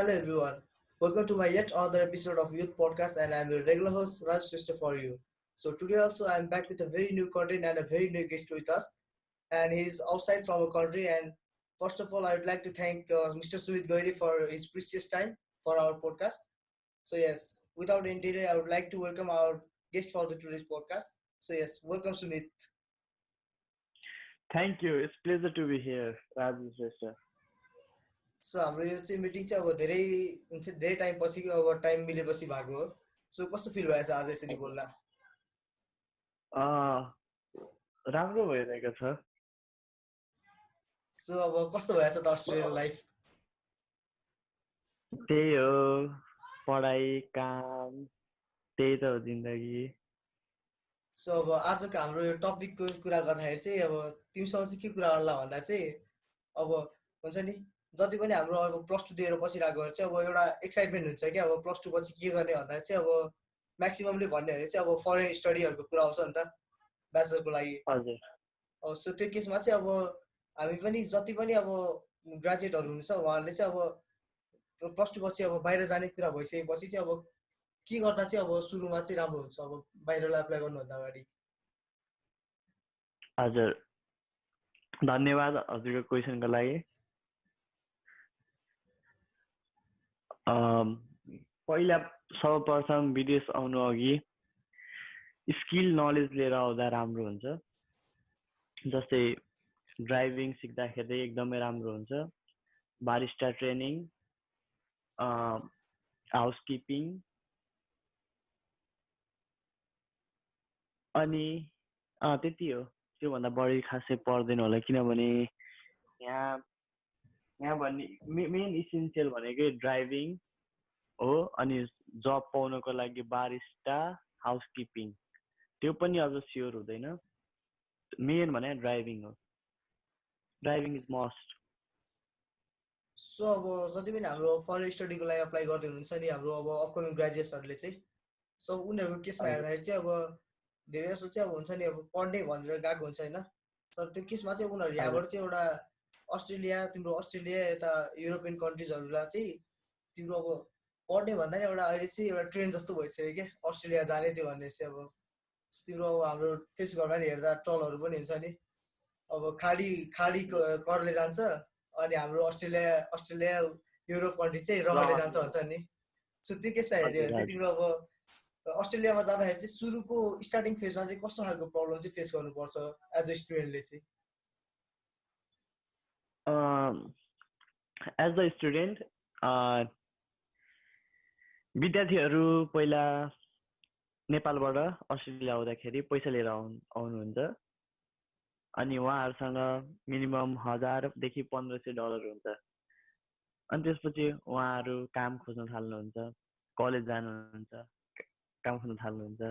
hello everyone. Welcome to my yet another episode of Youth Podcast, and I'm your regular host Raj Shrestha for you. So today also I'm back with a very new content and a very new guest with us, and he's outside from our country. And first of all, I would like to thank Mr. Sumit Goyri for his precious time for our podcast. So yes, without any delay, I would like to welcome our guest for the today's podcast. So yes, welcome Sumit. Thank you. It's pleasure to be here, Rajesh Shrestha. So हाम्रो यो चाहिँ meeting चाहिँ अब धेरै हुन्छ धेरै time पछि अब टाइम मिलेपछि भएको हो. सो कस्तो फिल भएछ आज यसरी बोल्दा? राम्रो भइरहेको छ. सो अब कस्तो भएछ त अस्ट्रेलियन लाइफ? त्यही हो, पढाइ काम त्यही त हो जिन्दगी. सो अब आजको हाम्रो यो टपिकको कुरा गर्दाखेरि चाहिँ अब तिमीसँग चाहिँ के कुरा गर्ला भन्दा चाहिँ अब हुन्छ नि जति पनि हाम्रो अब प्लस टू दिएर बसिरहेको चाहिँ अब एउटा एक्साइटमेन्ट हुन्छ कि अब प्लस टू पछि के गर्ने भन्दा चाहिँ अब म्याक्सिममले भन्ने भने चाहिँ अब फरेन स्टडीहरूको कुरा आउँछ नि त ब्याचलरको लागि. हजुर. सो त्यो केसमा चाहिँ अब हामी पनि जति पनि अब ग्रेजुएटहरू हुनुहुन्छ उहाँहरूले चाहिँ अब प्लस टू पछि अब बाहिर जाने कुरा भइसकेपछि चाहिँ अब के गर्दा चाहिँ अब सुरुमा चाहिँ राम्रो हुन्छ अब बाहिरलाई एप्लाई गर्नुभन्दा अगाडि? हजुर, धन्यवाद हजुरको क्वेसनको लागि. पहिला सर्वप्रथम विदेश आउनु अघि स्किल नलेज लिएर आउँदा राम्रो हुन्छ. जस्तै ड्राइभिङ सिक्दाखेरि एकदमै राम्रो हुन्छ. बारिस्टा ट्रेनिङ, हाउसकिपिङ, अनि त्यति हो. त्योभन्दा बढी खासै पर्दैन होला, किनभने यहाँ भन्ने मेन इसेन्सियल भनेकै ड्राइभिङ हो. अनि जब पाउनको लागि बारिस्टा, हाउसकिपिङ, त्यो पनि अझ स्योर हुँदैन. मेन भने ड्राइभिङ हो. Driving is must. सो अब जति पनि हाम्रो फरेन स्टडीको लागि एप्लाई गर्दै हुनुहुन्छ नि हाम्रो अब अपकमिङ ग्रेजुएट्सहरूले चाहिँ सो उनीहरूको केसमा हेर्दाखेरि चाहिँ अब धेरै जस्तो चाहिँ अब हुन्छ नि अब पढ्ने भनेर गएको हुन्छ होइन. तर त्यो केसमा चाहिँ उनीहरू यहाँबाट चाहिँ एउटा तिम्रो अस्ट्रेलिया यता युरोपियन कन्ट्रिजहरूलाई चाहिँ तिम्रो अब पढ्ने भन्दा नि एउटा अहिले चाहिँ एउटा ट्रेन्ड जस्तो भइसक्यो क्या अस्ट्रेलिया जाने त्यो भन्ने चाहिँ. अब तिम्रो अब हाम्रो फेसबुकमा नि हेर्दा ट्रलहरू पनि हुन्छ नि अब खाडी करले जान्छ अनि हाम्रो अस्ट्रेलिया युरोप कन्ट्री चाहिँ रहरले जान्छ भन्छ नि. सो त्यो केसमा हेऱ्यो भने चाहिँ तिम्रो अब अस्ट्रेलियामा जाँदाखेरि चाहिँ सुरुको स्टार्टिङ फेजमा चाहिँ कस्तो खालको प्रब्लम चाहिँ फेस गर्नुपर्छ एज अ स्टुडेन्टले चाहिँ? एज अ स्टुडेन्ट विद्यार्थीहरू पहिला नेपालबाट अस्ट्रेलिया आउँदाखेरि पैसा लिएर आउनुहुन्छ. अनि उहाँहरूसँग मिनिमम $1000 देखि $1500 हुन्छ. अनि त्यसपछि उहाँहरू काम खोज्न थाल्नुहुन्छ, कलेज जानुहुन्छ, काम खोज्न थाल्नुहुन्छ.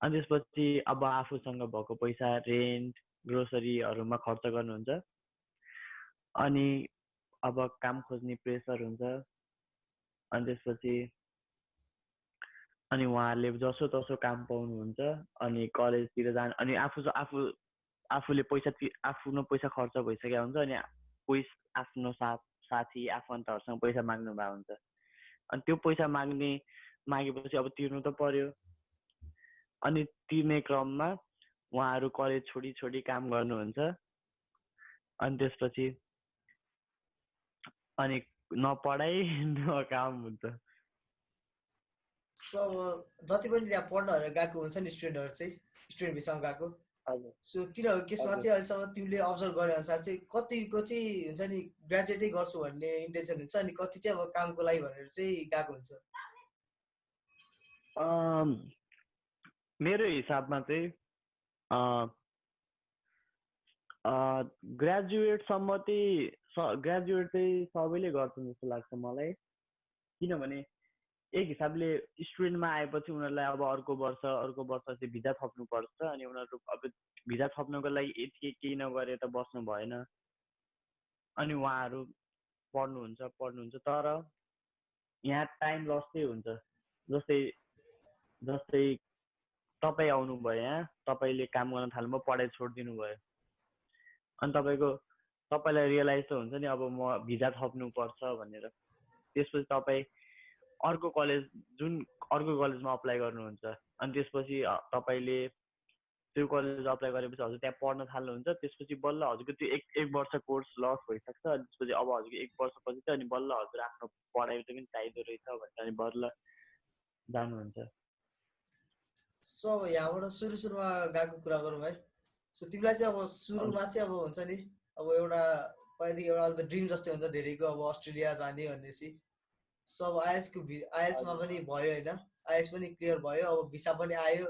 अनि त्यसपछि अब आफूसँग भएको पैसा रेन्ट, ग्रोसरीहरूमा खर्च गर्नुहुन्छ. अनि अब काम खोज्ने प्रेसर हुन्छ. अनि त्यसपछि अनि उहाँहरूले जसो तसो काम पाउनुहुन्छ. अनि कलेजतिर जानु, अनि आफूले आफ्नो पैसा खर्च भइसकेको हुन्छ. अनि आफ्नो साथी आफन्तहरूसँग पैसा माग्नु भएको हुन्छ. अनि त्यो पैसा मागेपछि अब तिर्नु त पर्यो. अनि तिर्ने क्रममा उहाँहरू कलेज छोडी काम गर्नुहुन्छ. अनि त्यसपछि अनि न पढाइ न काम हुन्छ. सो अब जति पनि त्यहाँ पढ्नहरू गएको हुन्छ नि स्टुडेन्ट भिसामा गएको, सो तिनीहरूको केसमा चाहिँ अहिलेसम्म तिमीले अब्जर्भ गरे अनुसार चाहिँ कतिको चाहिँ हुन्छ नि ग्रेजुएटै गर्छु भन्ने इन्टेन्सन हुन्छ, अनि कति चाहिँ अब कामको लागि भनेर चाहिँ गएको हुन्छ? मेरो हिसाबमा चाहिँ ग्रेजुएट चाहिँ सबैले गर्छन् जस्तो लाग्छ मलाई. किनभने एक हिसाबले स्टुडेन्टमा आएपछि उनीहरूलाई अब अर्को वर्ष चाहिँ भिजा थप्नुपर्छ. अनि उनीहरू अब भिजा थप्नको लागि यति केही नगरे त बस्नु भएन. अनि उहाँहरू पढ्नुहुन्छ तर यहाँ टाइम लस्टै हुन्छ. जस्तै तपाईँ आउनुभयो, यहाँ तपाईँले काम गर्न थाल्नुभयो, पढाइ छोडिदिनु भयो. अनि तपाईँलाई रियलाइज त हुन्छ नि अब म भिजा थप्नुपर्छ भनेर. त्यसपछि तपाईँ अर्को कलेजमा अप्लाई गर्नुहुन्छ अनि त्यसपछि तपाईँले त्यो कलेज अप्लाई गरेपछि हजुर त्यहाँ पढ्न थाल्नुहुन्छ त्यसपछि बल्ल हजुरको त्यो एक वर्ष कोर्स लस भइसक्छ अनि त्यसपछि अब हजुरको एक वर्षपछि चाहिँ अनि बल्ल हजुर आफ्नो पढाइ पनि चाहिँदो रहेछ भनेर अनि बल्ल जानुहुन्छ सो अब यहाँबाट सुरुमा गएको कुरा गरौँ है सो तिमीलाई चाहिँ अब सुरुमा चाहिँ अब हुन्छ नि अब एउटा पहिलादेखि एउटा त ड्रिम जस्तै हुन्छ धेरैको अब अस्ट्रेलिया जाने भनेपछि सो अब आइएल्समा पनि भयो होइन आइएल्स पनि क्लियर भयो अब भिसा पनि आयो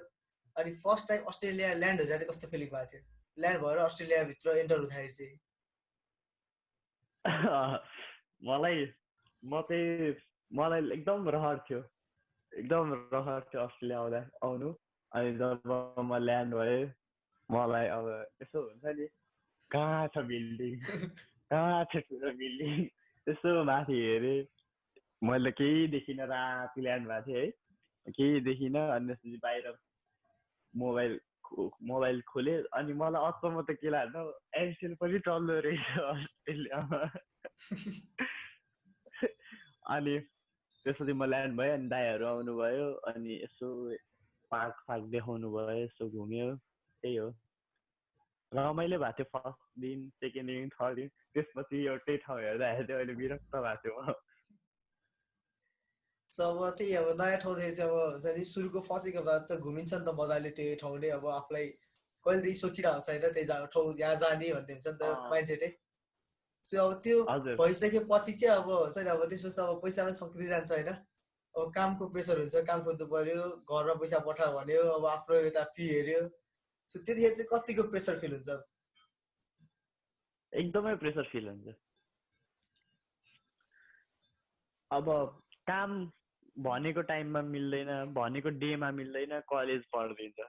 अनि फर्स्ट टाइम अस्ट्रेलिया ल्यान्ड हुँदा चाहिँ कस्तो फिलिङ भएको थियो ल्यान्ड भएर अस्ट्रेलियाभित्र एन्टर हुँदाखेरि चाहिँ मलाई एकदम रहर थियो अस्ट्रेलिया आउनु अनि जब म ल्यान्ड भएँ मलाई अब यसो हुन्छ नि कहाँ छ बिल्डिङ कहाँ छ ठुलो बिल्डिङ यसो माथि हेरेँ मैले केही देखिनँ राति ल्यान्ड भएको थिएँ है केही देखिनँ अनि त्यसपछि बाहिर मोबाइल खोलेँ अनि मलाई अचम्म त के लाग्यो एयरसेल पनि चल्दो रहेछ अस्ट्रेलियामा अनि त्यसपछि म ल्यान्ड भएँ अनि दाइहरू आउनुभयो अनि यसो पार्क देखाउनु भयो यसो घुम्यो त्यही हो रमाइलो भएको थियो फर्स्ट दिन सेकेन्ड दिन थर्ड दिन त्यसपछि एउटै ठाउँ हेर्दाखेरि चाहिँ अहिले विरक्त भएको थियो म सो अब त्यही अब नयाँ ठाउँतिर चाहिँ अब हुन्छ नि सुरुको फर्स्ट एक हप्ता त घुमिन्छ नि त मजाले त्यो ठाउँ नै अब आफूलाई कहिलेदेखि सोचिरहेको छ होइन त्यही ठाउँ यहाँ जाने भन्ने हुन्छ नि त माइन्डसेटै सो अब त्यो भइसकेपछि चाहिँ अब हुन्छ नि अब त्यसपछि त अब पैसा पनि सकिँदै जान्छ होइन अब कामको प्रेसर हुन्छ काम खोज्नु पर्यो घरमा पैसा पठा भन्यो अब आफ्नो यता फी हेऱ्यो सो त्यतिखेर चाहिँ कतिको प्रेसर फिल हुन्छ एकदमै प्रेसर फिल हुन्छ अब काम भनेको टाइममा मिल्दैन भनेको डेमा मिल्दैन कलेज पढिदिन्छ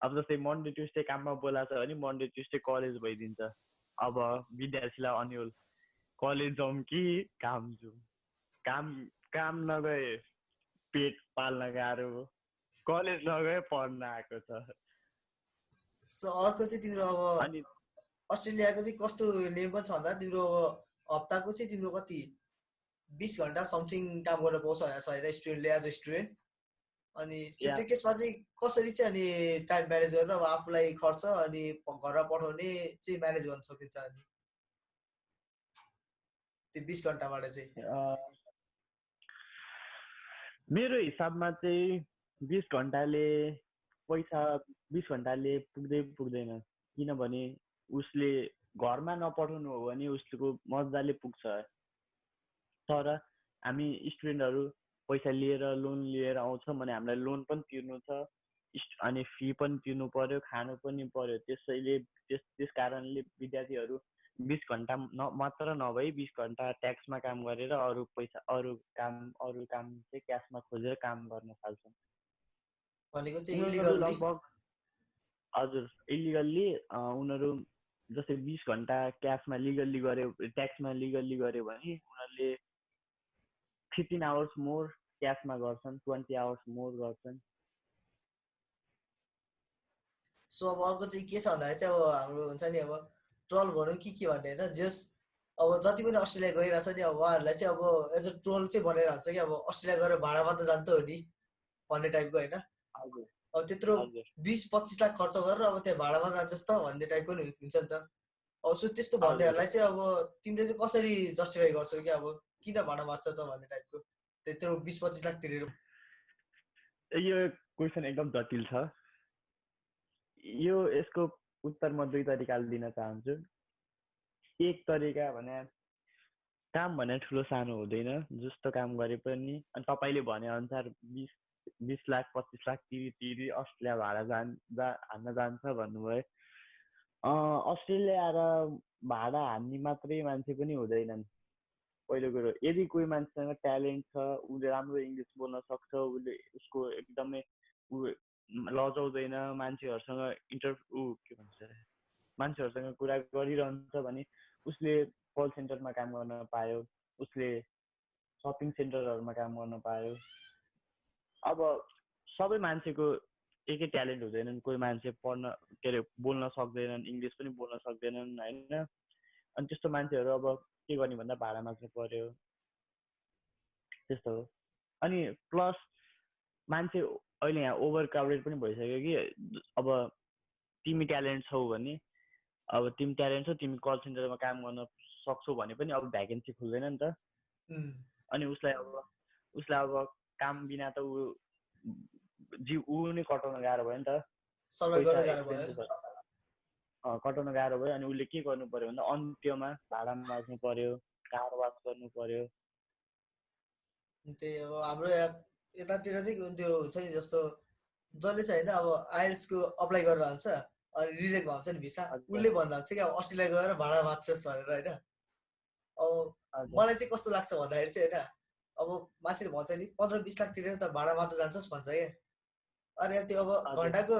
अब जस्तै मन्डे ट्युसडे काममा बोलाएको छ भने मन्डे ट्युसडे कलेज भइदिन्छ अब विद्यार्थीलाई अन्यल कलेज जाउँ कि काम जाउँ काम नगए पेट पाल्न गाह्रो कलेज नगए पढ्न आएको छ सो अर्को चाहिँ तिम्रो अब अस्ट्रेलियाको चाहिँ कस्तो नियम पनि छ भन्दा तिम्रो अब हप्ताको चाहिँ तिम्रो कति 20 घन्टा समथिङ काम गर्न पाउँछ होइन स्टुडेन्टले एज अ स्टुडेन्ट अनि त्यो केसमा चाहिँ कसरी चाहिँ अनि टाइम म्यानेज गरेर अब आफूलाई खर्च अनि घरमा पठाउने चाहिँ म्यानेज गर्न सकिन्छ अनि त्यो 20 घन्टाबाट चाहिँ मेरो हिसाबमा चाहिँ 20 घन्टाले पुग्दैन किनभने उसले घरमा नपठाउनु हो भने उसको मजाले पुग्छ तर हामी स्टुडेन्टहरू पैसा लिएर लोन लिएर आउँछौँ भने हामीलाई लोन पनि तिर्नु छ अनि फी पनि तिर्नु पर्यो खानु पनि पर्यो त्यसैले त्यस कारणले विद्यार्थीहरू 20 घन्टा मात्र नभई 20 घन्टा ट्याक्समा काम गरेर अरू काम चाहिँ क्यासमा खोजेर काम गर्न थाल्छन् लगभग हजुर इलिगल्ली उनीहरू जस्तै 20 घन्टा क्यासमा लिगल्ली गर्यो ट्याक्समा लिगल्ली गर्यो भने उनीहरूले 15 आवर्स मोर क्यासमा गर्छन् 20 आवर्स मोर गर्छन् सो अब अर्को चाहिँ के छ भन्दाखेरि चाहिँ अब हाम्रो हुन्छ नि अब ट्रोल भनौँ कि के भन्ने होइन जस अब जति पनि अस्ट्रेलिया गइरहेछ नि अब उहाँहरूलाई चाहिँ अब एज अ ट्रोल चाहिँ भनेर हुन्छ कि अब अस्ट्रेलिया गएर भाडामा त जान्छ हो नि भन्ने टाइपको होइन अब त्यत्रो 20-25 लाख खर्च गरेर अब त्यहाँ भाडामा जान्छस् त भन्ने टाइपको नि हुन्छ नि त अब सो त्यस्तो भन्नेहरूलाई चाहिँ अब तिमीले चाहिँ कसरी जस्टिफाई गर्छौ कि अब किन भाडा माग्छ त भन्ने टाइपको त्यत्रो 20-25 लाख तिरेर यो क्वेसन एकदम जटिल छ यसको उत्तर म दुई तरिकाले दिन चाहन्छु एक तरिका भने काम भने ठुलो सानो हुँदैन जस्तो काम गरे पनि अनि तपाईँले भने अनुसार 20 लाख 25 लाख तिरी अस्ट्रेलिया भाडा हान्न जान्छ भन्नुभयो अस्ट्रेलिया आएर भाडा हान्ने मात्रै मान्छे पनि हुँदैनन् पहिलो कुरो यदि कोही मान्छेसँग ट्यालेन्ट छ उसले राम्रो इङ्ग्लिस बोल्न सक्छ उसको एकदमै लजाउँदैन मान्छेहरूसँग मान्छेहरूसँग कुरा गरिरहन्छ भने उसले कल सेन्टरमा काम गर्न पायो उसले सपिङ सेन्टरहरूमा काम गर्न पायो अब सबै मान्छेको एकै ट्यालेन्ट हुँदैनन् कोही मान्छे पढ्न के अरे बोल्न सक्दैनन् इङ्ग्लिस पनि बोल्न सक्दैनन् होइन अनि त्यस्तो मान्छेहरू अब के गर्ने भन्दा भाडा माग्नु पर्यो त्यस्तो हो। अनि प्लस मान्छे अहिले यहाँ ओभर क्राउडेड पनि भइसक्यो कि अब तिमी ट्यालेन्ट छौ भने अब तिमी ट्यालेन्ट छौ तिमी कल सेन्टरमा काम गर्न सक्छौ भने पनि अब भ्याकेन्सी खुल्दैन नि त। अनि उसलाई अब काम बिना त ऊ नै कटाउन गाह्रो भयो नि त, पैसा एक्सपेन्सेस कटाउन गाह्रो भयो। अनि उसले के गर्नु पर्यो भन्दा अन्त्यमा भाडामा बाँच्नु पर्यो, कार वास गर्नु पर्यो। त्यही अब हाम्रो यतातिर चाहिँ त्यो हुन्छ नि जस्तो जसले चाहिँ होइन अब आइएल्सको अप्लाई गरेर हुन्छ अनि रिजेक्ट हुन्छ नि भिसा, उसले भन्नुहुन्छ कि अब अस्ट्रेलिया गएर भाडा बाँच्छस् भनेर होइन। अब मलाई चाहिँ कस्तो लाग्छ भन्दाखेरि चाहिँ होइन अब मान्छेले भन्छ नि 15-20 लाख तिरेर त भाडा बाँच्न जान्छस् भन्छ क्या। अरे त्यो अब घन्टाको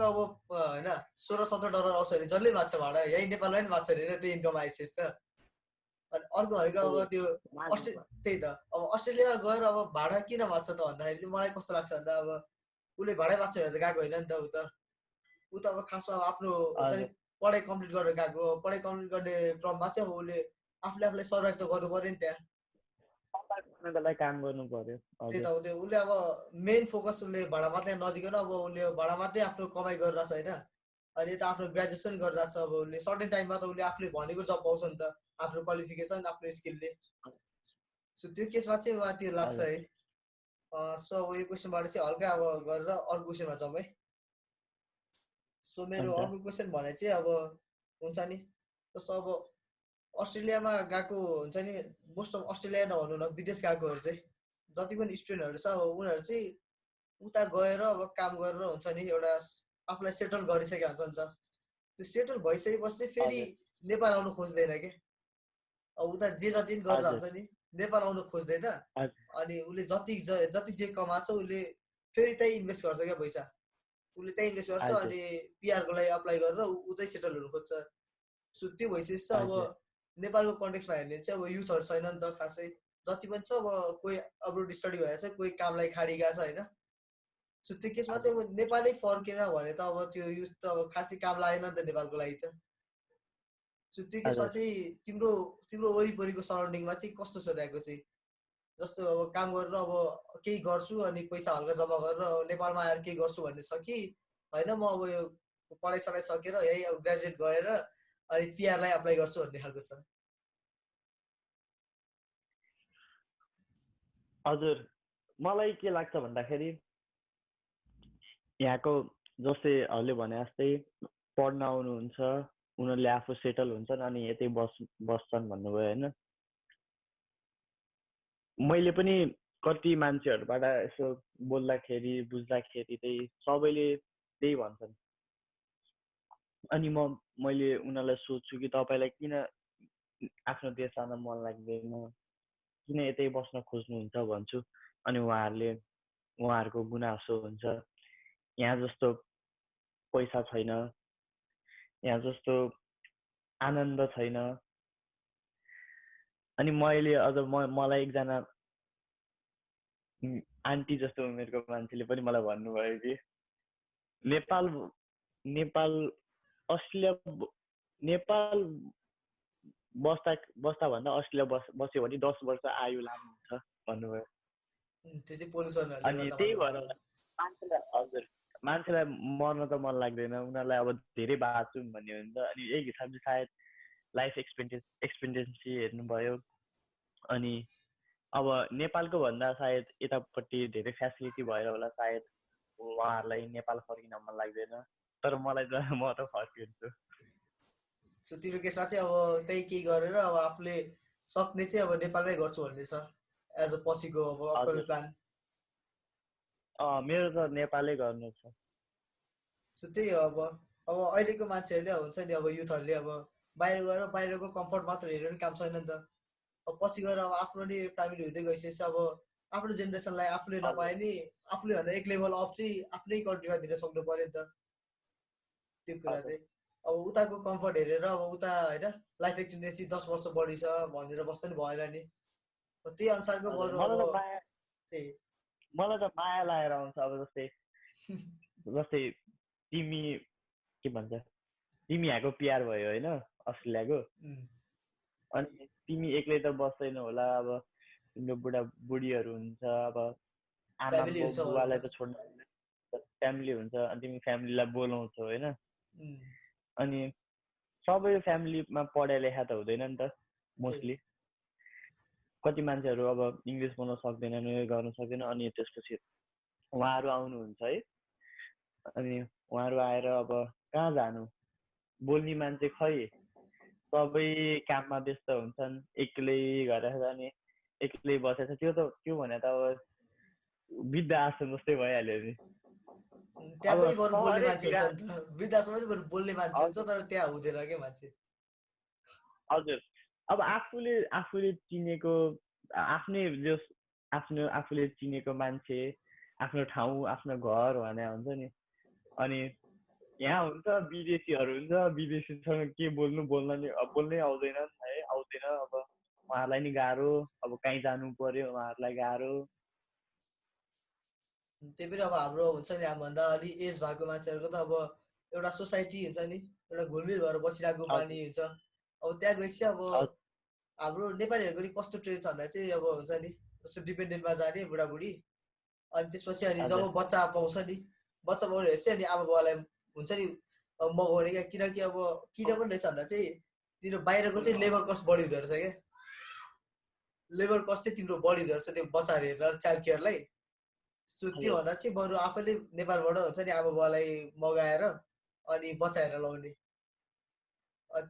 अब होइन $16-17 आउँछ भने जसले बाँच्छ भाडा, यही नेपालमा पनि बाँच्छ अरे त्यो इन्कम आइसकेस् त। अनि अर्को हरेको अब त्यो त्यही त अब अस्ट्रेलिया गएर अब भाडा किन बाँच्छ त भन्दाखेरि चाहिँ मलाई कस्तो लाग्छ भन्दा अब उसले भाडै बाँच्छ भनेर त गएको होइन नि त। ऊ त अब खासमा अब आफ्नो हुन्छ नि पढाइ कम्प्लिट गरेर गएको, पढाइ कम्प्लिट गर्ने क्रममा चाहिँ अब उसले आफूलाई सर्भाइभ त गर्नु पर्यो नि त्यहाँ, काम गर्नु पर्यो। त्यही त हो। त्यो उसले अब मेन फोकस उसले भाडा मात्रै नदिकन अब उसले भाडा मात्रै आफ्नो कमाइ गरिरहेछ होइन। अनि यता आफ्नो ग्रेजुएसन गरिरहेछ, अब उसले सर्टेन टाइममा त उसले आफूले भनेको जब पाउँछ नि त आफ्नो क्वालिफिकेसन आफ्नो स्किलले। सो त्यो केसमा चाहिँ उहाँ त्यो लाग्छ है। सो अब यो क्वेसनबाट चाहिँ हल्का अब गरेर अर्को क्वेसनमा जाउँ है। सो मेरो अर्को क्वेसन भने चाहिँ अब हुन्छ नि जस्तो अब अस्ट्रेलियामा गएको हुन्छ नि मोस्ट अफ अस्ट्रेलिया नभनौँ न विदेश गएकोहरू चाहिँ जति पनि स्टुडेन्टहरू छ अब उनीहरू चाहिँ उता गएर अब काम गरेर हुन्छ नि एउटा आफूलाई सेटल गरिसकेको हुन्छ नि त। त्यो सेटल भइसकेपछि चाहिँ फेरि नेपाल आउनु खोज्दैन क्या। अब उता जे जति पनि गरेर हुन्छ नि नेपाल आउनु खोज्दैन। अनि उसले जति जे कमाएको छ उसले फेरि त्यही इन्भेस्ट गर्छ क्या पैसा, उसले त्यही इन्भेस्ट गर्छ अनि पिआरको लागि अप्लाई गरेर उतै सेटल हुनु खोज्छ। सो त्यो भइसकेपछि चाहिँ अब नेपालको कन्टेक्समा हेर्ने चाहिँ अब युथहरू छैन नि त खासै, जति पनि छ अब कोही अब्रोड स्टडी भएर चाहिँ कोही कामलाई खाडी गएको छ होइन। सो त्यो केसमा चाहिँ अब नेपालै फर्केन भने त अब त्यो युथ त अब खासै काम लागेन नि त नेपालको लागि त। सो त्यो केसमा चाहिँ तिम्रो वरिपरिको सराउन्डिङमा चाहिँ कस्तो छ रहेको चाहिँ, जस्तो अब काम गरेर अब केही गर्छु अनि पैसा हल्का जम्मा गरेर नेपालमा आएर केही गर्छु भन्ने छ कि होइन म अब यो पढाइ सढाइ सकेर यही अब ग्रेजुएट गएर अनि पिआरलाई अप्लाई गर्छु भन्ने खालको छ? हजुर मलाई के लाग्छ भन्दाखेरि यहाँको जस्तैहरूले भने जस्तै पढ्न आउनुहुन्छ उनीहरूले आफू सेटल हुन्छन् अनि यतै बस्छन् भन्नुभयो होइन। मैले पनि कति मान्छेहरूबाट यसो बोल्दाखेरि बुझ्दाखेरि चाहिँ सबैले त्यही भन्छन्। अनि मैले उनीहरूलाई सोध्छु कि तपाईँलाई किन आफ्नो देश जान मन लाग्दैन, किन यतै बस्न खोज्नुहुन्छ भन्छु। अनि उहाँहरूको गुनासो हुन्छ, यहाँ जस्तो पैसा छैन, यहाँ जस्तो आनन्द छैन। अनि मैले अझ मलाई एकजना आन्टी जस्तो उमेरको मान्छेले पनि मलाई भन्नुभयो कि नेपाल अस्ट्रेलिया बस्दा भन्दा अस्ट्रेलिया बस्यो भने 10 वर्ष आयु लामो हुन्छ भन्नुभयो। अनि त्यही भएर मान्छेलाई मर्न त मन लाग्दैन, उनीहरूलाई अब धेरै बाँचौँ भन्ने हुन्छ। अनि एक हिसाबले सायद लाइफ एक्सपेक्टेन्सी हेर्नुभयो। अनि अब नेपालको भन्दा सायद यतापट्टि धेरै फेसिलिटी भएर होला सायद उहाँहरूलाई नेपाल फर्किन मन लाग्दैन, तर मलाई त म त फर्किन्छु। सो तिम्रो केसमा चाहिँ अब त्यही केही गरेर अब आफूले सक्ने चाहिँ अब नेपालमै गर्छु भन्ने छ एज अ पछिको अब अपकमिङ प्लान? मेरो त नेपालै गर्नु छ। सो त्यही हो अब अहिलेको मान्छेहरूले हुन्छ नि अब युथहरूले अब बाहिर गएर बाहिरको कम्फर्ट मात्र हेरेर काम छैन नि त। अब पछि गएर अब आफ्नो नि फ्यामिली हुँदै गइसकेपछि अब आफ्नो जेनेरेसनलाई आफूले नपाए नि आफूले भन्दा एक लेभल अप चाहिँ आफ्नै कन्ट्रीमा दिन सक्नु पर्यो नि त। त्यो कुरा चाहिँ अब उताको कम्फर्ट हेरेर अब उता होइन लाइफ एक्सपेक्टेन्सी 10 वर्ष बढी छ भनेर बस्दा नि भएन नि, त्यही अनुसारको बरु अब मलाई त माया लागेर आउँछ। अब जस्तै तिमी के भन्छ तिमी यहाँको पिआर भयो होइन अस्ट्रेलियाको, अनि तिमी एक्लै त बस्दैन होला। अब तिम्रो बुढीहरू हुन्छ, अब आमा फ्यामिली हुन्छ बुवालाई त छोड्नु, फ्यामिली हुन्छ, अनि तिमी फ्यामिलीलाई बोलाउँछौ होइन। अनि सबै फ्यामिलीमा पढाइ लेखा त हुँदैन नि त मोस्टली। कति मान्छेहरू अब इङ्ग्लिस बोल्न सक्दैनन्, उयो गर्न सक्दैन, अनि त्यसपछि उहाँहरू आउनुहुन्छ है। अनि उहाँहरू आएर अब कहाँ जानु, बोल्ने मान्छे खै, सबै काममा व्यस्त हुन्छन्, एक्लै घर जाने, एक्लै बसेछ। त्यो भने त अब वृद्ध आश्रम जस्तै भइहाल्यो नि। त्यहाँ पनि बरु बोल्ने मान्छे हुन्छ नि त, वृद्धाश्रम पनि बरु बोल्ने मान्छे हुन्छ, तर त्यहाँ हुँदैन के मान्छे। हजुर, अब आफूले चिनेको आफ्नै आफूले चिनेको मान्छे, आफ्नो ठाउँ, आफ्नो घर भने हुन्छ नि। अनि यहाँ हुन्छ विदेशीहरू हुन्छ, विदेशीसँग के बोल्नै आउँदैन है, आउँदैन। अब उहाँहरूलाई नि गाह्रो, अब कहीँ जानु पर्यो उहाँहरूलाई गाह्रो। त्यही पनि अब हाम्रो हुन्छ नि, हामीभन्दा अलि एज भएको मान्छेहरूको त अब एउटा सोसाइटी हुन्छ नि, एउटा घुलमिल भएर बसिरहेको बानी हुन्छ। अब त्यहाँ गएपछि अब हाम्रो नेपालीहरूको नि कस्तो ट्रेन छ भन्दा चाहिँ अब हुन्छ नि, जस्तो डिपेन्डेन्टमा जाने बुढाबुढी, अनि त्यसपछि अनि जब बच्चा पाउँछ नि, बच्चा पाउनेपछि अनि आमा बाबालाई हुन्छ नि मगाउने क्या। किनकि अब किन पनि रहेछ भन्दा चाहिँ तिम्रो बाहिरको चाहिँ लेबर कस्ट बढी हुँदो रहेछ क्या। लेबर कस्ट चाहिँ तिम्रो बढी हुँदो रहेछ त्यो बच्चाहरू हेरेर, चाइल्ड केयरलाई। सो त्यो भन्दा चाहिँ बरु आफैले नेपालबाट हुन्छ नि आमा बाबालाई मगाएर अनि बच्चा हेरेर लाउने।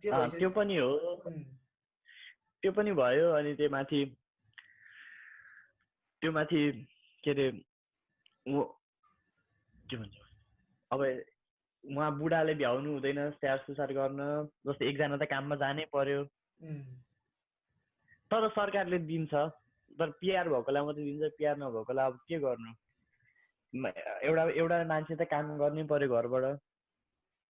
त्यो पनि हो, त्यो पनि भयो। अनि त्यो माथि के अरे के भन्छ, अब उहाँ बुढाले भ्याउनु हुँदैन स्याहार सुसार गर्न, जस्तै एकजना त काममा जानै पर्यो। तर सरकारले दिन्छ, तर पिआर भएकोलाई मात्रै दिन्छ, पिआर नभएकोलाई अब के गर्नु। एउटा मान्छे त काम गर्नै पर्यो घरबाट।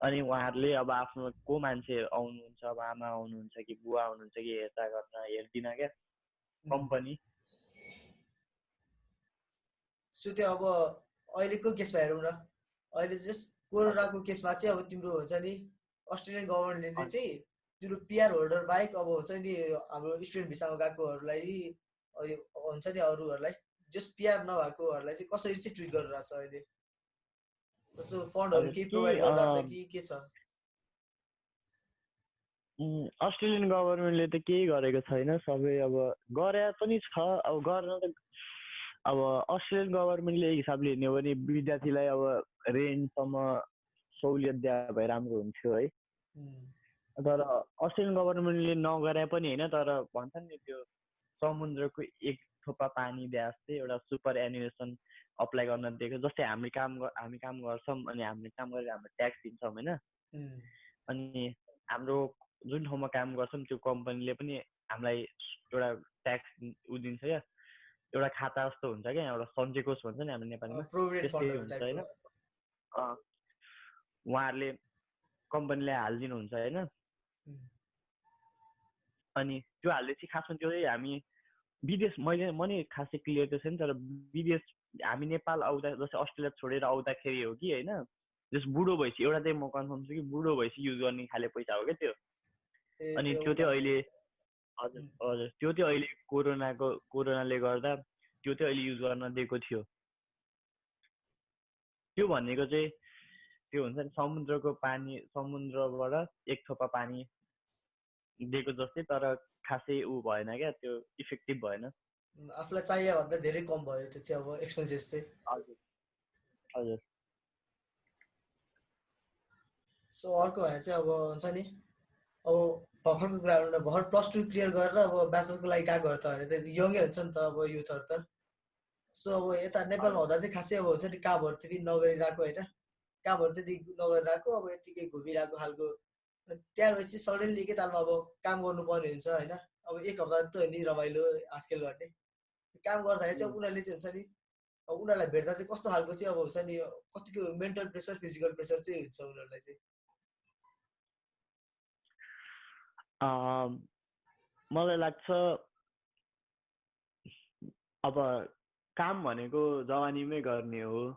अनि उहाँहरूले अब आफ्नो को मान्छे आउनुहुन्छ, अब आमा आउनुहुन्छ कि बुवा आउनुहुन्छ कि हेरचाह गर्न हेर्दिन क्या कम्पनी। सो त्यो अब अहिलेको केसमा हेरौँ न, अहिले जस्ट कोरोनाको केसमा चाहिँ अब तिम्रो हुन्छ नि अस्ट्रेलियन गभर्मेन्टले चाहिँ तिम्रो पिआर होल्डर बाहेक अब हुन्छ नि हाम्रो स्टुडेन्ट भिसामा गएकोहरूलाई हुन्छ नि अरूहरूलाई जस्ट पिआर नभएकोहरूलाई चाहिँ कसरी चाहिँ ट्रिट गरिरहेको छ अहिले, जस्तो फन्डहरू केही प्रोभाइड गरिरहेको छ कि के छ? अस्ट्रेलियन गभर्मेन्टले त केही गरेको छैन, सबै अब गरे पनि छ। अब गर्न त अब अस्ट्रेलियन गभर्मेन्टले हिसाबले हेर्ने हो भने विद्यार्थीलाई अब रेन्टसम्म सहुलियत दिए भए राम्रो हुन्थ्यो है। तर अस्ट्रेलियन गभर्मेन्टले नगरे पनि होइन, तर भन्छन् नि त्यो समुद्रको एक थोपा पानी जस्तै एउटा सुपर एनुएसन अप्लाई गर्न दिएको। जस्तै हामी काम गर्छौँ अनि हामीले काम गरेर हाम्रो ट्याक्स दिन्छौँ होइन। अनि हाम्रो जुन ठाउँमा काम गर्छौँ त्यो कम्पनीले पनि हामीलाई एउटा ट्याक्स दिन्छ क्या, एउटा खाता जस्तो हुन्छ क्या, एउटा सञ्चय कोष भन्छ नि हाम्रो नेपालीमा, त्यस्तै हुन्छ होइन। उहाँहरूले कम्पनीलाई हालिदिनुहुन्छ होइन। अनि त्यो हाल्दै चाहिँ खासमा त्यो चाहिँ हामी विदेश, म नि खासै क्लियर त छैन, तर विदेश हामी नेपाल आउँदा जस्तै अस्ट्रेलिया छोडेर आउँदाखेरि हो कि होइन, जस बुढो भएपछि एउटा चाहिँ म कन्फर्म छु कि बुढो भएपछि युज गर्ने खाले पैसा हो क्या त्यो। अनि त्यो चाहिँ अहिले हजुर त्यो चाहिँ अहिले कोरोनाले गर्दा त्यो चाहिँ अहिले युज गर्न दिएको थियो। त्यो भनेको चाहिँ त्यो हुन्छ नि समुद्रको पानी, समुद्रबाट एक थोपा पानी दिएको जस्तै, तर खासै ऊ भएन क्या, त्यो इफेक्टिभ भएन। आफूलाई चाहिए भन्दा धेरै कम भयो त्यो चाहिँ अब एक्सपेन्सेस चाहिँ। हजुर। सो अर्को भने चाहिँ अब हुन्छ नि अब भर्खरको कुरा भर्खर +2 क्लियर गरेर अब ब्याचलर्सको लागि गएको त अरे त यङै हुन्छ नि त अब युथहरू त। सो अब यता नेपालमा हुँदा चाहिँ खासै अब हुन्छ नि कामहरू त्यति नगरिरहेको होइन, कामहरू त्यति नगरिरहेको अब यतिकै घुमिरहेको खालको। त्यहाँ गएपछि सडनली के तालमा अब काम गर्नुपर्ने हुन्छ होइन। अब एक हप्ता त नि रमाइलो हाँसखेल गर्ने काम गर्दाखेरि चाहिँ उनीहरूले चाहिँ हुन्छ नि अब उनीहरूलाई भेट्दा चाहिँ कस्तो खालको चाहिँ अब हुन्छ नि कतिको मेन्टल प्रेसर फिजिकल प्रेसर चाहिँ हुन्छ उनीहरूलाई चाहिँ? मलाई लाग्छ अब काम भनेको जवानीमै गर्ने हो,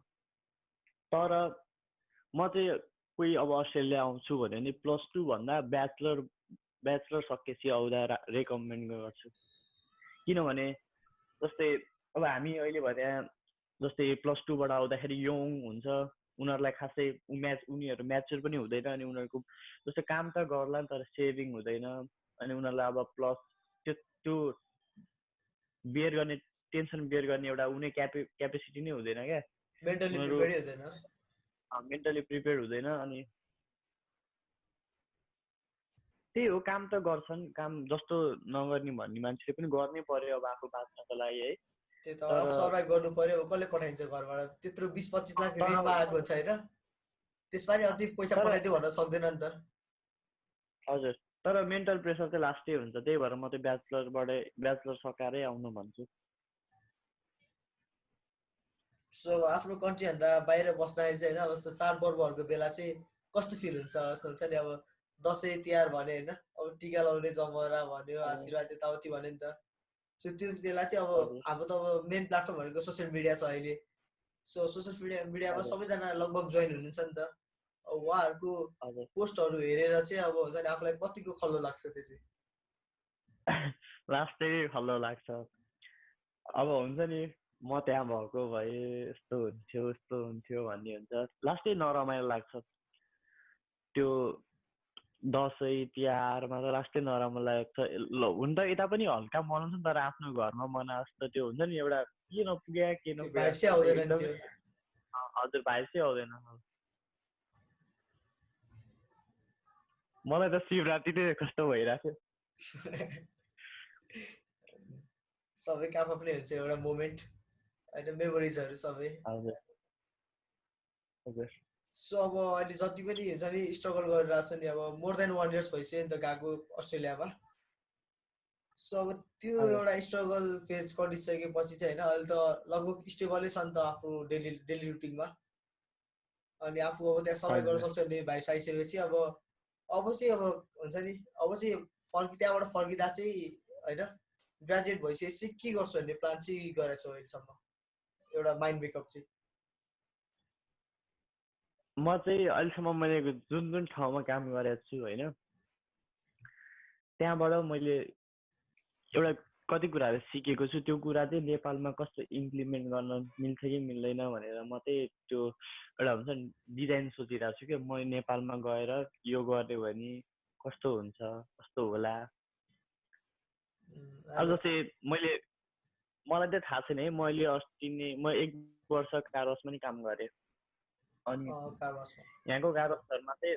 तर म चाहिँ कोही अब अस्ट्रेलिया आउँछु भने नि +2 भन्दा ब्याचलर सकेपछि आउँदा रेकमेन्ड गर्छु। किनभने जस्तै अब हामी अहिले भने जस्तै +2 बाट आउँदाखेरि यङ हुन्छ, उनीहरूलाई खासै उनीहरू म्याच्योर पनि हुँदैन, अनि उनीहरूको जस्तै काम त गर्ला नि तर सेभिङ हुँदैन, अनि उनीहरूलाई अब प्लस त्यो बियर गर्ने टेन्सन बियर गर्ने एउटा उनी क्यापेसिटी नै हुँदैन क्या, मेन्टली प्रिपेयर हुँदैन। अनि त्यही हो, काम त गर्छन्, काम जस्तो नगर्ने भन्ने मान्छेले पनि गर्नै पर्यो अब आफू बाँच्नको लागि है। त्यही त अब सर्भाइभ गर्नु पर्यो, कसले पठाइन्छ घरबाट, त्यत्रो 20-25 लाख ऋणमा आएको हुन्छ होइन, त्यसपालि अझै पैसा पठाइदियो भन्न सक्दैन नि त। हजुर, तर मेन्टल प्रेसर चाहिँ लास्टै हुन्छ, त्यही भएर म चाहिँ ब्याचलर सकाएरै आउनु भन्छु। सो आफ्नो कन्ट्रीभन्दा बाहिर बस्दाखेरि चाहिँ होइन, जस्तो चाडपर्वहरूको बेला चाहिँ कस्तो फिल हुन्छ जस्तो हुन्छ नि, अब दसैँ तिहार भने होइन, अब टिका लगाउने जमरा भन्यो, आशीर्वाद यताउति भन्यो नि त। सो त्यो बेला चाहिँ अब हाम्रो त अब मेन प्लेटफर्म भनेको सोसियल मिडिया छ अहिले। सो सोसियल मिडियामा सबैजना लगभग जोइन हुनुहुन्छ नि त। उहाँहरूको पोस्टहरू हेरेर चाहिँ अब हुन्छ नि आफूलाई कतिको खल्लो लाग्छ त्यो चाहिँ। लास्टै खल्लो लाग्छ। अब हुन्छ नि म त्यहाँ भएको भए यस्तो हुन्थ्यो भन्ने हुन्छ, लास्टै नरमाइलो लाग्छ। त्यो दसैँ तिहारमा त लास्टै नराम्रो लाग्छ। हुन त यता पनि हल्का मनाउँछ तर आफ्नो घरमा मनाएको जस्तो त्यो हुन्छ नि, एउटा के नपुग्या के नपुग्या एकदमै। हजुर, भाइ चाहिँ आउँदैन। मलाई त शिवरात्रि नै कस्तो भइरहेको थियो। सबैको आफ्नै हुन्छ एउटा मोमेन्ट होइन, मेमोरिजहरू सबै। सो अब अहिले जति पनि हुन्छ नि स्ट्रगल गरिरहेको छ नि, अब मोर देन 1 इयर्स भइसक्यो नि त गएको अस्ट्रेलियामा। सो अब त्यो एउटा स्ट्रगल फेज गरिसकेपछि चाहिँ होइन, अहिले त लगभग स्टेबलै छ नि त आफू डेली रुटिनमा, अनि आफू अब त्यहाँ सर्भाइभ गर्न सक्छ भने भाइ आइसकेपछि अब चाहिँ अब हुन्छ नि, अब चाहिँ त्यहाँबाट फर्किँदा चाहिँ होइन ग्रेजुएट भइसकेपछि के गर्छु भन्ने प्लान चाहिँ गरेको छु अहिलेसम्म, एउटा माइन्ड मेकअप चाहिँ। म चाहिँ अहिलेसम्म मैले जुन ठाउँमा काम गरेको छु होइन, त्यहाँबाट मैले एउटा कति कुराहरू सिकेको छु। त्यो कुरा चाहिँ नेपालमा कस्तो इम्प्लिमेन्ट गर्न मिल्छ कि मिल्दैन भनेर म चाहिँ त्यो एउटा हुन्छ नि डिजाइन सोचिरहेको छु कि म नेपालमा गएर यो गर्ने भने कस्तो हुन्छ, कस्तो होला। अब जस्तै मलाई चाहिँ थाहा छैन है, मैले अस्ति नै म 1 वर्ष कारवासमा नि काम गरेँ, अनि यहाँको कारवासहरूमा चाहिँ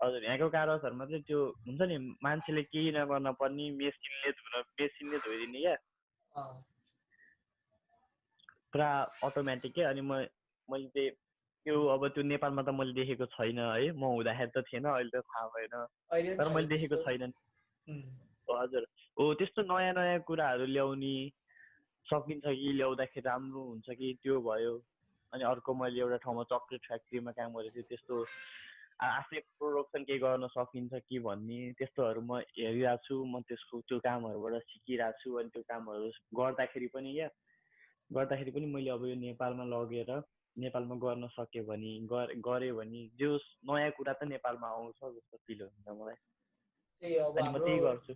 हजुर, यहाँको कारवासहरूमा चाहिँ त्यो हुन्छ नि मान्छेले केही नगर्न पर्ने, मेसिनले धोइदिने क्या, पुरा अटोमेटिक क्या। अनि मैले चाहिँ त्यो अब त्यो नेपालमा त मैले देखेको छैन है, म हुँदाखेरि त थिएन, अहिले त थाहा भएन, तर मैले देखेको छैन। हजुर हो, त्यस्तो नयाँ कुराहरू ल्याउने सकिन्छ कि ल्याउँदाखेरि राम्रो हुन्छ कि त्यो भयो। अनि अर्को मैले एउटा ठाउँमा चक्लेट फ्याक्ट्रीमा काम गरेको थिएँ, त्यस्तो आफै प्रोडक्सन केही गर्न सकिन्छ कि भन्ने त्यस्तोहरू म हेरिरहेको छु। म त्यो कामहरूबाट सिकिरहेको छु। अनि त्यो कामहरू गर्दाखेरि पनि मैले अब यो नेपालमा लगेर नेपालमा गर्न सक्यो भने गऱ्यो भने जो नयाँ कुरा त नेपालमा आउँछ जस्तो फिल हुन्छ मलाई, अनि म त्यही गर्छु।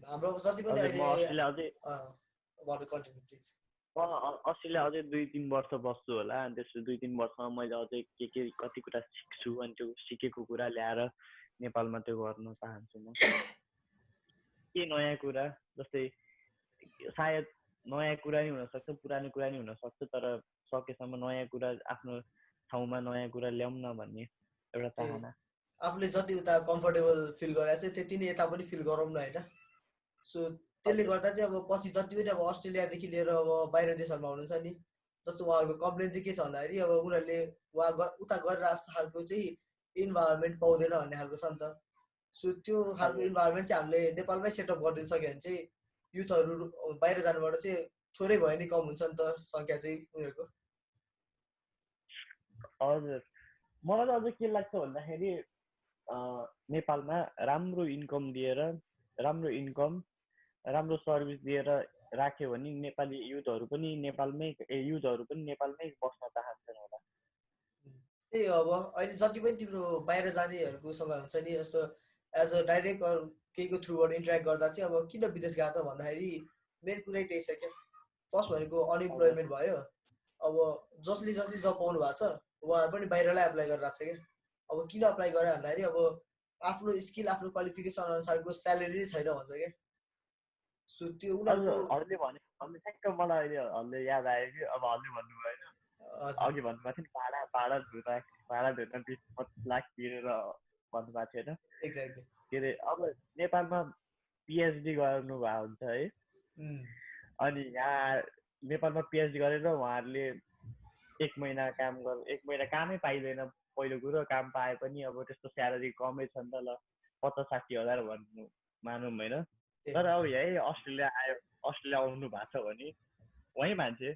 हाम्रो जति पनि अस्ट्रेलिया अझै 2-3 वर्ष बस्छु होला, अनि त्यसपछि 2-3 वर्षमा मैले अझै के कति कुरा सिक्छु, अनि त्यो सिकेको कुरा ल्याएर नेपालमा त्यो गर्न चाहन्छु म। के नयाँ कुरा, जस्तै सायद नयाँ कुरा नि हुनसक्छ, पुरानो कुरा नि हुनसक्छ, तर सकेसम्म नयाँ कुरा आफ्नो ठाउँमा नयाँ कुरा ल्याउँ न भन्ने एउटा चाहना। आफूले जति उता कम्फर्टेबल फिल गरेको छ त्यति नै यता पनि फिल गरौँ न होइन। सो त्यसले गर्दा चाहिँ अब पछि जति पनि अब अस्ट्रेलियादेखि लिएर अब बाहिर देशहरूमा हुनुहुन्छ नि, जस्तो उहाँहरूको कम्प्लेन चाहिँ के छ भन्दाखेरि अब उनीहरूले उता गरेर जस्तो खालको चाहिँ इन्भाइरोमेन्ट पाउँदैन भन्ने खालको छ नि त। सो त्यो खालको इन्भाइरोमेन्ट चाहिँ हामीले नेपालमै सेटअप गरिदिन सक्यो भने चाहिँ युथहरू बाहिर जानुबाट चाहिँ थोरै भयो नि कम हुन्छ नि त सङ्ख्या चाहिँ उनीहरूको। हजुर, मलाई त अझै के लाग्छ भन्दाखेरि नेपालमा राम्रो राम्रो सर्भिस दिएर राख्यो भने नेपाली युथहरू पनि नेपालमै बस्न चाहन्छन् होला। त्यही अब अहिले जति पनि तिम्रो बाहिर जानेहरूकोसँग हुन्छ नि, जस्तो एज अ डाइरेक्ट केहीको थ्रुबाट इन्टरेक्ट गर्दा चाहिँ अब किन विदेश गएको त भन्दाखेरि मेन कुरै त्यही छ क्या। फर्स्ट भनेको हजुर अनइम्प्लोइमेन्ट भयो। अब जसले जसले जब पाउनु भएको छ उहाँहरू पनि बाहिरलाई एप्लाई गरिरहेको छ क्या। अब किन अप्लाई गरे भन्दाखेरि अब आफ्नो स्किल आफ्नो क्वालिफिकेसन अनुसारको स्यालेरी छैन भन्छ क्या। सो त्यो उनीहरूको हजुरहरूले भने ठ्याक्क मलाई अहिले याद आयो कि अब हजुरले भन्नुभयो होइन हजुर अघि भन्नुभएको थियो नि भाडा धुन 20-25 लाख तिरेर भन्नुभएको थियो होइन एक्ज्याक्टली। के अरे अब नेपालमा पिएचडी गर्नुभएको हुन्छ है अनि यहाँ नेपालमा पिएचडी गरेर उहाँहरूले 1 महिना कामै पाइँदैन। पहिलो कुरो काम पाए पनि अब त्यस्तो स्यालेरी कमै छ नि त ल 50-60 हजार भन्नु मानौँ होइन। तर अब यही अस्ट्रेलिया आउनु भएको छ भने वहीँ मान्छे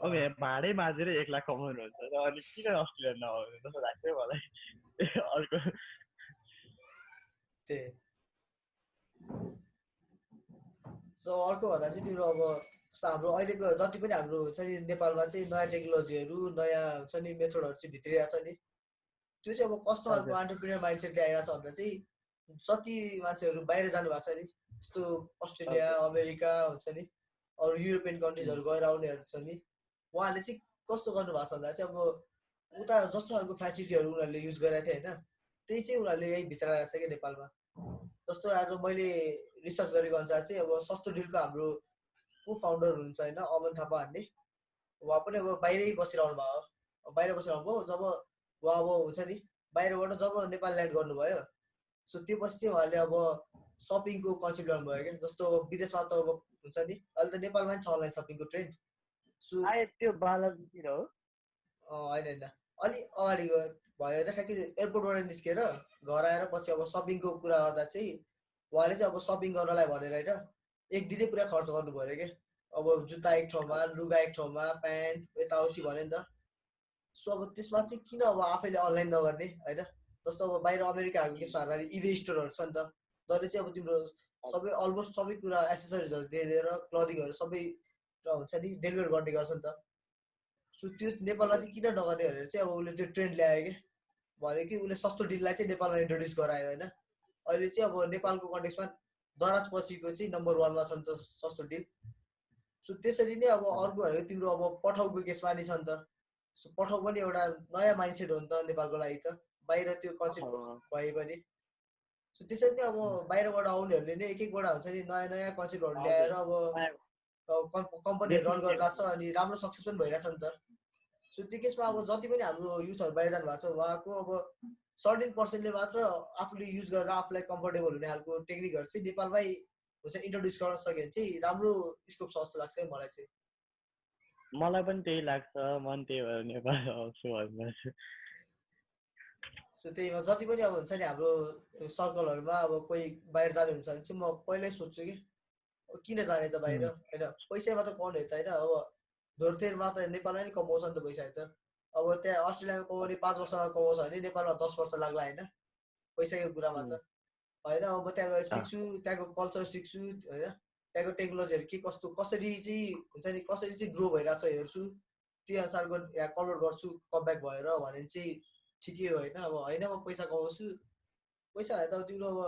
अब यहाँ भाडै माझेर 1 लाख कमाउनुहुन्छ र अनि किन अस्ट्रेलिया नआउनु जस्तो लाग्छ मलाई अर्को त्यही। सो अर्को भन्दा चाहिँ तिम्रो अब जस्तो हाम्रो अहिलेको जति पनि हाम्रो हुन्छ नि नेपालमा चाहिँ नयाँ टेक्नोलोजीहरू नयाँ हुन्छ नि मेथडहरू चाहिँ भित्रिरहेको छ नि त्यो चाहिँ अब कस्तो खालको एन्टरप्रेन्योर माइन्डसेटले आइरहेको छ भन्दा चाहिँ जति मान्छेहरू बाहिर जानुभएको छ नि जस्तो अस्ट्रेलिया अमेरिका हुन्छ नि अरू युरोपियन कन्ट्रिजहरू गएर आउनेहरू छ नि उहाँहरूले चाहिँ कस्तो गर्नुभएको छ भन्दा चाहिँ अब उता जस्तो खालको फेसिलिटीहरू उनीहरूले युज गरेको थियो होइन त्यही चाहिँ उनीहरूले यही भित्र आएको छ क्या नेपालमा। जस्तो आज मैले रिसर्च गरेको अनुसार चाहिँ अब सस्तो डिलको हाम्रो को फाउन्डर हुनुहुन्छ होइन अमन थापा भन्ने उहाँ पनि अब बाहिरै बसिरहनु भयो। बाहिर बसिरहनु भयो जब उहाँ अब हुन्छ नि बाहिरबाट जब नेपाल ल्यान्ड गर्नुभयो सो त्यो पछि चाहिँ उहाँले अब सपिङको कन्सेप्ट ल्याउनुभयो क्या। जस्तो विदेशमा त अब हुन्छ नि अहिले त नेपालमा पनि छ अनलाइन सपिङको ट्रेन्ड। सो त्यो बालाजीतिर हो होइन अलिक अगाडि भयो होइन ठ्याक्कै एयरपोर्टबाट निस्केर घर आएर पछि अब सपिङको कुरा गर्दा चाहिँ उहाँले चाहिँ अब सपिङ गर्नलाई भनेर होइन एक दिनै पुरा खर्च गर्नुभयो अरे क्या। अब जुत्ता एक ठाउँमा लुगा एक ठाउँमा प्यान्ट यताउति भन्यो नि त। सो अब त्यसमा चाहिँ किन अब आफैले अनलाइन नगर्ने होइन। जस्तो अब बाहिर अमेरिकाहरूको केसमा हेर्दाखेरि इबे स्टोरहरू छ नि त जसले चाहिँ अब तिम्रो सबै अलमोस्ट सबै कुरा एसेसरिजहरू लिएर क्लदिङहरू सबै हुन्छ नि डेलिभर गर्ने गर्छ नि त। सो त्यो नेपालमा चाहिँ किन नगर्ने भनेर चाहिँ अब उसले त्यो ट्रेन्ड ल्यायो क्या। भन्यो कि उसले सस्तो डिललाई चाहिँ नेपालमा इन्ट्रोड्युस गरायो होइन। अहिले चाहिँ अब नेपालको कन्टेक्समा दराज पछिको चाहिँ नम्बर 1मा छ नि त सस्तो डिल। सो त्यसरी नै अब अर्को भनेको तिम्रो अब पठाउको केसमा नि छ नि त। सो पठाउ पनि एउटा नयाँ माइन्डसेट हो नि त नेपालको लागि त बाहिर त्यो कन्सेप्ट भए पनि। सो त्यसरी नै अब बाहिरबाट आउनेहरूले नै एक एकवटा हुन्छ नि नयाँ नयाँ कन्सेप्टहरू ल्याएर अब कम्पनीहरू रन गरिरहेको छ अनि राम्रो सक्सेस पनि भइरहेछ नि त। सो त्यो केसमा अब जति पनि हाम्रो युथहरू बाहिर जानु भएको छ उहाँको अब सर्टेन पर्सेन्टले मात्र आफूले युज गरेर आफूलाई कम्फर्टेबल हुने खालको टेक्निकहरू चाहिँ नेपालमै हुन्छ इन्ट्रोड्युस गर्न सक्यो भने चाहिँ राम्रो स्कोप छ जस्तो लाग्छ है मलाई चाहिँ। मलाई पनि त्यही लाग्छ म पनि त्यही भएर नेपाल आउँछु भन्दैछु। सो त्यही जति पनि अब हुन्छ नि हाम्रो सर्कलहरूमा अब कोही बाहिर जाने हुन्छ भने चाहिँ म पहिल्यै सोध्छु कि किन जाने त बाहिर होइन पैसा मात्र कमाउने हो त होइन। अब धोरथेरमा त नेपालमा नि कमाउँछ नि त पैसा त। अब त्यहाँ अस्ट्रेलियामा कमाउने 5 वर्षमा कमाउँछ भने नेपालमा 10 वर्ष लाग्ला होइन पैसाको कुरामा त होइन। अब म त्यहाँ गएर सिक्छु त्यहाँको कल्चर सिक्छु होइन त्यहाँको टेक्नोलोजीहरू के कस्तो कसरी चाहिँ हुन्छ नि कसरी चाहिँ ग्रो भइरहेको छ हेर्छु त्यही अनुसारको यहाँ कन्भर्ट गर्छु कमब्याक भएर भने चाहिँ ठिकै हो होइन। अब होइन म पैसा कमाउँछु पैसा भए त तिम्रो अब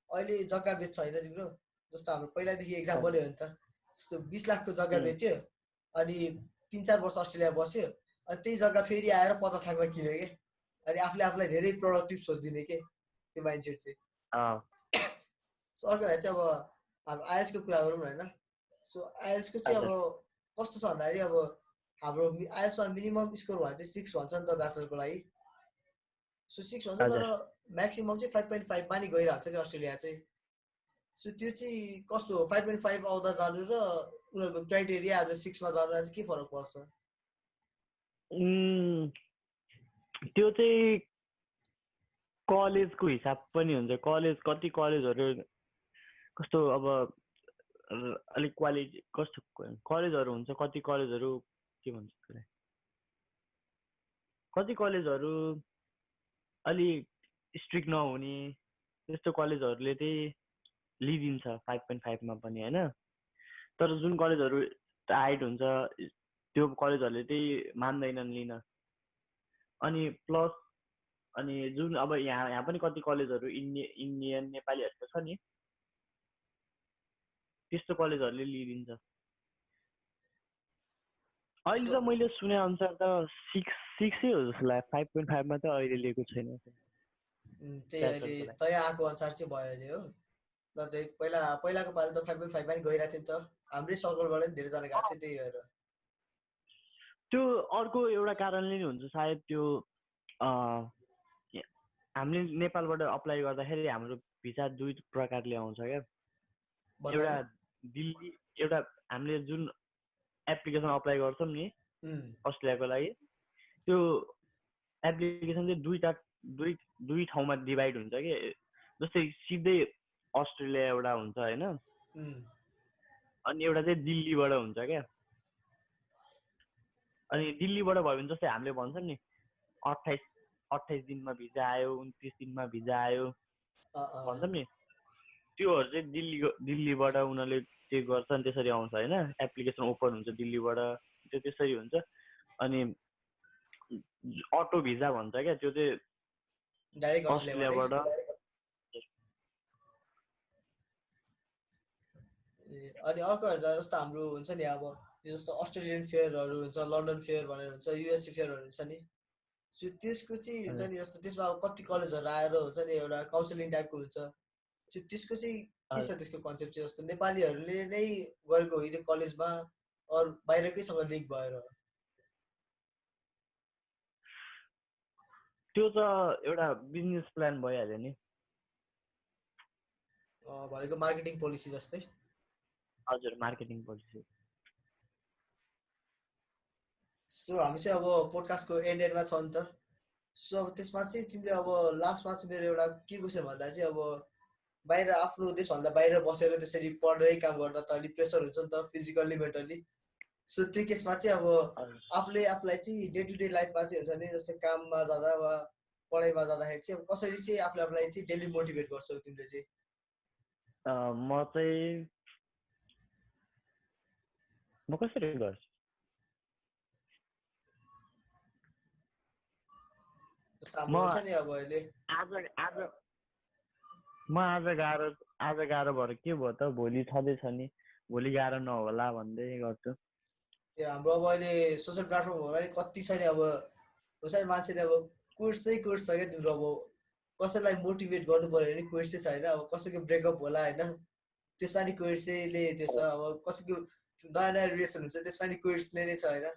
अहिले जग्गा बेच्छ होइन तिम्रो जस्तो हाम्रो पहिलादेखि एक्जाम्पलै हो नि त। जस्तो 20 लाखको जग्गा बेच्यो अनि 3-4 वर्ष अस्ट्रेलिया बस्यो अनि त्यही जग्गा फेरि आएर 50 लाखमा किन्यो कि अनि आफूले आफूलाई धेरै प्रोडक्टिभ सोचिदिने के त्यो माइन्डसेट चाहिँ। सो अर्को भए चाहिँ अब हाम्रो आइएल्सको कुरा गरौँ न होइन। सो आइएल्सको चाहिँ अब कस्तो छ भन्दाखेरि अब हाम्रो आइएल्समा मिनिमम स्कोर भन्छ चाहिँ 6 भन्छ नि त ब्याचलरको लागि। सो 6 भन्छ तर म्याक्सिमम चाहिँ 5.5 नि गइरहेको छ कि अस्ट्रेलिया चाहिँ। सो त्यो चाहिँ कस्तो हो 5.5 आउँदा जानु र उनीहरूको क्राइटेरिया आज 6मा जानु चाहिँ के फरक पर्छ? त्यो चाहिँ कलेजको हिसाब पनि हुन्छ। कति कलेजहरू कस्तो अब अलिक क्वालिटी कस्तो कलेजहरू हुन्छ कति कलेजहरू के भन्छ त्यसलाई कति कलेजहरू अलिक स्ट्रिक्ट नहुने त्यस्तो कलेजहरूले चाहिँ लिइदिन्छ 5.5मा पनि होइन। तर जुन कलेजहरू टाइट हुन्छ त्यो कलेजहरूले चाहिँ मान्दैनन् लिन। अनि प्लस अनि जुन अब यहाँ पनि कति कलेजहरू इन्डियन नेपालीहरूको छ नि त्यस्तो कलेजहरूले लिइदिन्छ। अहिले So, त मैले सुने अनुसार त 6 हो जस्तो लाग्यो, 5.5 मा त अहिले लिएको छैन त्यही अहिले ब्याचलरको लागि। तय आएको अनुसार चाहिँ भयो अहिले हो। नत्र पहिलाको पालि त 5.5 पनि गइरहेको थियो नि त, हाम्रै सर्कलबाट नि धेरैजना गएको थियो त्यही भएर। त्यो अर्को एउटा कारणले नि हुन्छ सायद, त्यो हामीले नेपालबाट अप्लाई गर्दाखेरि हाम्रो भिसा 2 प्रकारले आउँछ क्या। एउटा दिल्ली, एउटा हामीले जुन एप्लिकेसन अप्लाई गर्छौँ नि अस्ट्रेलियाको लागि, त्यो एप्लिकेसन चाहिँ दुई ठाउँमा डिभाइड हुन्छ कि। जस्तै सिधै अस्ट्रेलिया एउटा हुन्छ होइन, अनि एउटा चाहिँ दिल्लीबाट हुन्छ क्या। अनि दिल्लीबाट भयो भने जस्तै हामीले भन्छौँ नि 28 दिनमा भिजा आयो, 29 दिनमा भिजा आयो भन्छौँ नि, त्योहरू चाहिँ दिल्लीबाट उनीहरूले चेक गर्छन्, त्यसरी आउँछ होइन। एप्लिकेसन ओपन हुन्छ दिल्लीबाट, त्यो त्यसरी हुन्छ। अनि अटो भिजा भन्छ क्या, त्यो चाहिँ डाइरेक्ट अस्ट्रेलियाबाट। अनि अर्को जस्तो हाम्रो हुन्छ नि अब जस्तो अस्ट्रेलियन फेयरहरू हुन्छ, लन्डन फेयर भनेर हुन्छ, युएसए फेयरहरू हुन्छ नि, सो त्यसको चाहिँ हुन्छ नि जस्तो त्यसमा अब कति कलेजहरू आएर हुन्छ नि एउटा काउन्सिलिङ टाइपको हुन्छ। सो त्यसको चाहिँ के छ त्यसको कन्सेप्ट चाहिँ, जस्तो नेपालीहरूले नै गरेको हो त्यो कलेजमा अरू बाहिरकैसँग लिङ्क भएर? त्यो त एउटा बिजनेस प्लान भइहाल्यो नि, भनेको मार्केटिङ पोलिसी जस्तै। हजुर, मार्केटिङ पोलिसी। सो हामी चाहिँ अब पोडकास्टको एन्डमा छ नि त। सो अब त्यसमा चाहिँ तिमीले अब लास्टमा चाहिँ मेरो एउटा के क्वेसन भन्दा चाहिँ, अब बाहिर आफ्नो देशभन्दा बाहिर बसेर त्यसरी पढ्दै काम गर्दा त अलिक प्रेसर हुन्छ नि त, फिजिकल्ली मेन्टल्ली। सो त्यो केसमा चाहिँ अब आफूलाई चाहिँ डे टु डे लाइफमा चाहिँ हुन्छ नि, जस्तै काममा जाँदा वा पढाइमा जाँदाखेरि चाहिँ अब कसरी चाहिँ आफूलाई चाहिँ डेली मोटिभेट गर्छौ तिमीले चाहिँ? म कसरी गर्छु, हुन्छ नि अब अहिले आज गाह्रो भएर के भयो त, भोलि छँदैछ नि, भोलि गाह्रो नहोला भन्दै गर्छु। हाम्रो अब अहिले सोसियल प्लेटफर्महरू नि कति छ नि, अब हुन्छ नि मान्छेले अब कोर्स छ क्या तिम्रो। अब कसैलाई मोटिभेट गर्नु पऱ्यो भने कोर्स चाहिँ छ होइन, अब कसैको ब्रेकअप होला होइन, त्यसमा नि कोर्सले त्यो छ। अब कसैको नयाँ रिलेसन हुन्छ, त्यसमा नि कोर्सले नै छ होइन।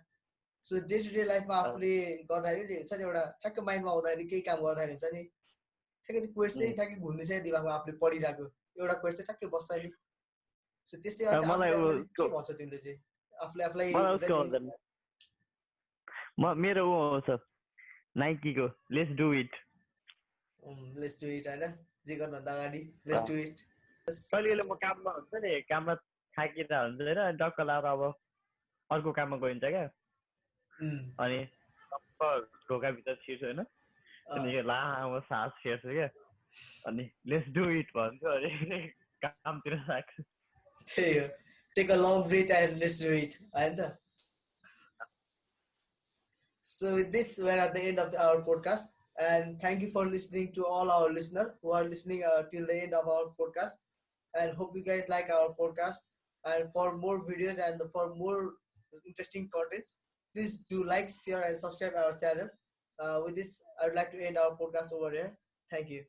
सो डे टु डे लाइफमा आफूले गर्दाखेरि हुन्छ नि एउटा ठ्याक्क माइन्डमा आउँदाखेरि केही काम गर्दाखेरि हुन्छ नि, ठ्याक्कै त्यो कोर्स चाहिँ ठ्याक्कै घुम्दैछ दिमागमा, आफूले पढिरहेको एउटा कोर्स चाहिँ ठ्याक्कै बस्छ नि। सो त्यस्तै आफूले के भन्छ तिमीले चाहिँ आफूलाई मेरो आउँछ नाइकीको लेट्स डु इट होइन, जे गर्नुभन्दा अगाडि लेट्स डु इट। कहिले म काममा हुन्छ नि, काममा थाकिरहेको हुन्छ होइन, डक्क लाएर अब अर्को काममा गइन्छ क्या। अनि ढोकाभित्र छिर्छु होइन, त्यहाँदेखि लामो सास फेर्छु क्या, अनि लेट्स डु इट भन्छु, अनि कामतिर लाग्छु। त्यही हो, take a long breath and let's do it होइन त। So with this, we're at the end of our podcast, and thank you for listening to all our listeners who are listening till the end of our podcast, and hope you guys like our podcast. And for more videos and for more interesting contents, please do like, share and subscribe our channel. With this, I would like to end our podcast over here. Thank you.